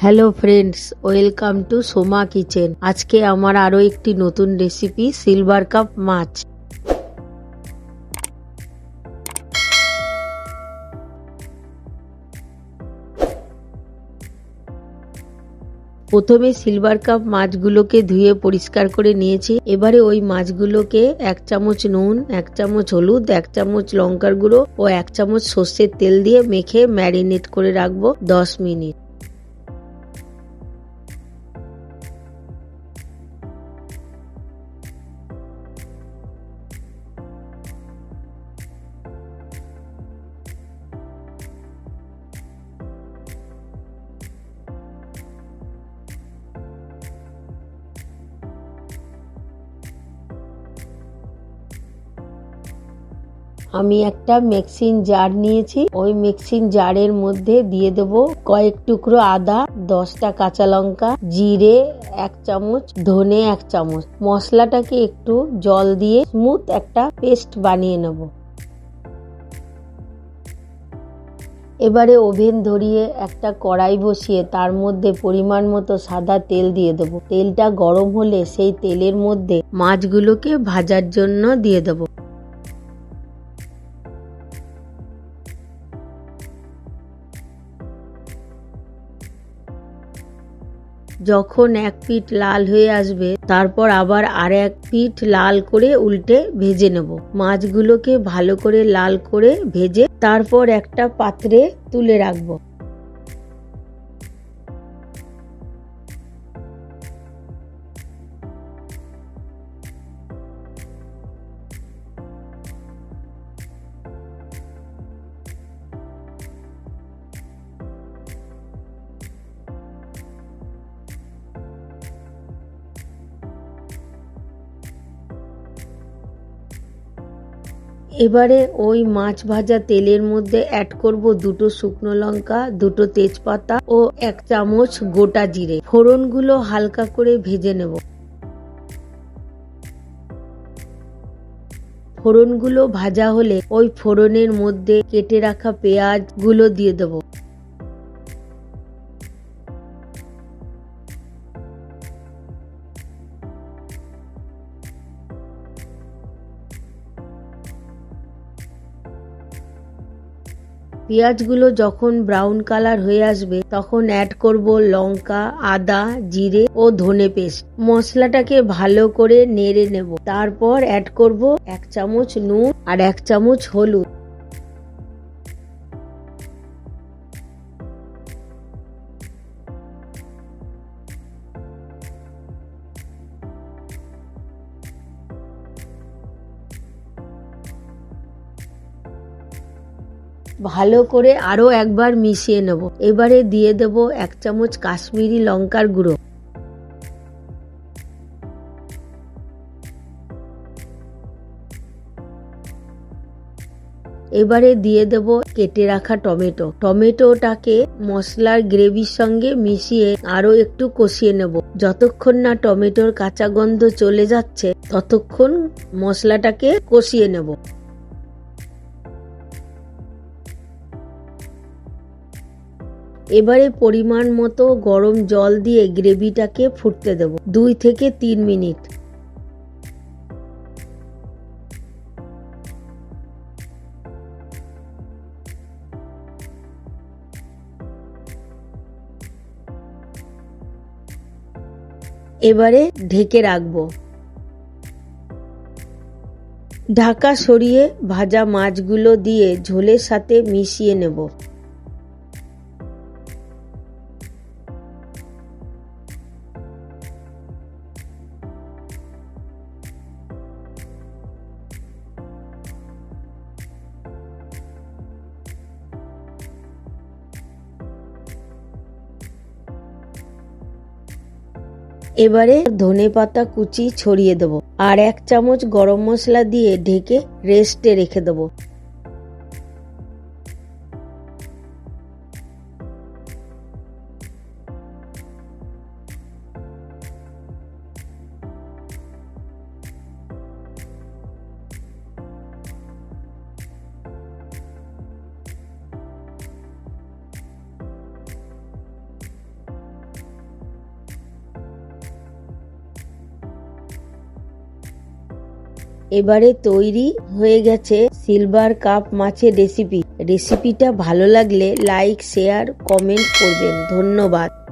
Hello friends, welcome to Soma kitchen. আজকে আমার আরো একটি নতুন রেসিপি, সিলভার কাপ মাছ। প্রথমে সিলভার কাপ মাছগুলোকে ধুয়ে পরিষ্কার করে নিয়েছি। এবারে ওই মাছগুলোকে 1 চামচ নুন, 1 চামচ হলুদ, 1 চামচ লঙ্কার গুঁড়ো ও 1 চামচ সর্ষের তেল দিয়ে মেখে ম্যারিনেট করে রাখবো 10 মিনিট। আমি একটা মিক্সিং জার নিয়েছি। ওই মিক্সিং জারের মধ্যে দিয়ে দেব কয়েক টুকরো আদা, 10টা কাঁচা লঙ্কা, জিরে 1 চামচ, ধনে 1 চামচ। মশলাটাকে একটু জল দিয়ে স্মুথ একটা পেস্ট বানিয়ে নেব। এবারে ওভেন ধরিয়ে একটা কড়াই বসিয়ে তার মধ্যে পরিমাণ মতো সাদা তেল দিয়ে দেব। তেলটা গরম হলে সেই তেলের মধ্যে মাছগুলোকে ভাজার জন্য দিয়ে দেব। যখন এক পিঠ লাল হয়ে আসবে, তারপর আবার আর এক পিঠ লাল করে উল্টে ভেজে নেব। মাছগুলোকে ভালো করে লাল করে ভেজে তারপর একটা পাত্রে তুলে রাখবো। এবারে ওই মাছ ভাজা তেলের মধ্যে অ্যাড করব 2টো শুকনো লঙ্কা, 2টো তেজপাতা ও 1 চামচ গোটা জিরে। ফোড়নগুলো হালকা করে ভেজে নেব। ফোড়নগুলো ভাজা হলে ওই ফোড়নের মধ্যে কেটে রাখা পেঁয়াজ গুলো দিয়ে দেবো। পেঁয়াজগুলো যখন ব্রাউন কালার হয়ে আসবে, তখন অ্যাড করব লঙ্কা, আদা, জিরে ও ধনে পেস্ট। মশলাটাকে ভালো করে নেড়ে নেব। তারপর অ্যাড করব 1 চামচ নুন আর 1 চামচ হলুদ। ভালো করে আরো একবার মিশিয়ে নেব। এবারে দিয়ে দেব 1 চামচ কাশ্মীরি লঙ্কার গুঁড়ো। এবারে দিয়ে দেব কেটে রাখা টমেটো। টমেটোটাকে মশলার গ্রেভির সঙ্গে মিশিয়ে আরো একটু কষিয়ে নেব। যতক্ষণ না টমেটোর কাঁচা গন্ধ চলে যাচ্ছে, ততক্ষণ মশলাটাকে কষিয়ে নেব। এবারে পরিমাণ মতো গরম জল দিয়ে গ্রেভিটাকে ফুটতে দেব 2 থেকে 3 মিনিট। এবারে ঢেকে রাখবো। ঢাকা সরিয়ে ভাজা মাছগুলো দিয়ে ঝোলের সাথে মিশিয়ে নেব। এবারে ধনেপাতা কুচি ছড়িয়ে দেব আর 1 চামচ গরম মশলা দিয়ে ঢেকে রেস্টে রেখে দেব। এবারে তৈরি হয়ে গেছে সিলভার কাপ মাছের রেসিপি। রেসিপিটা ভালো লাগলে লাইক, শেয়ার, কমেন্ট করবেন। ধন্যবাদ।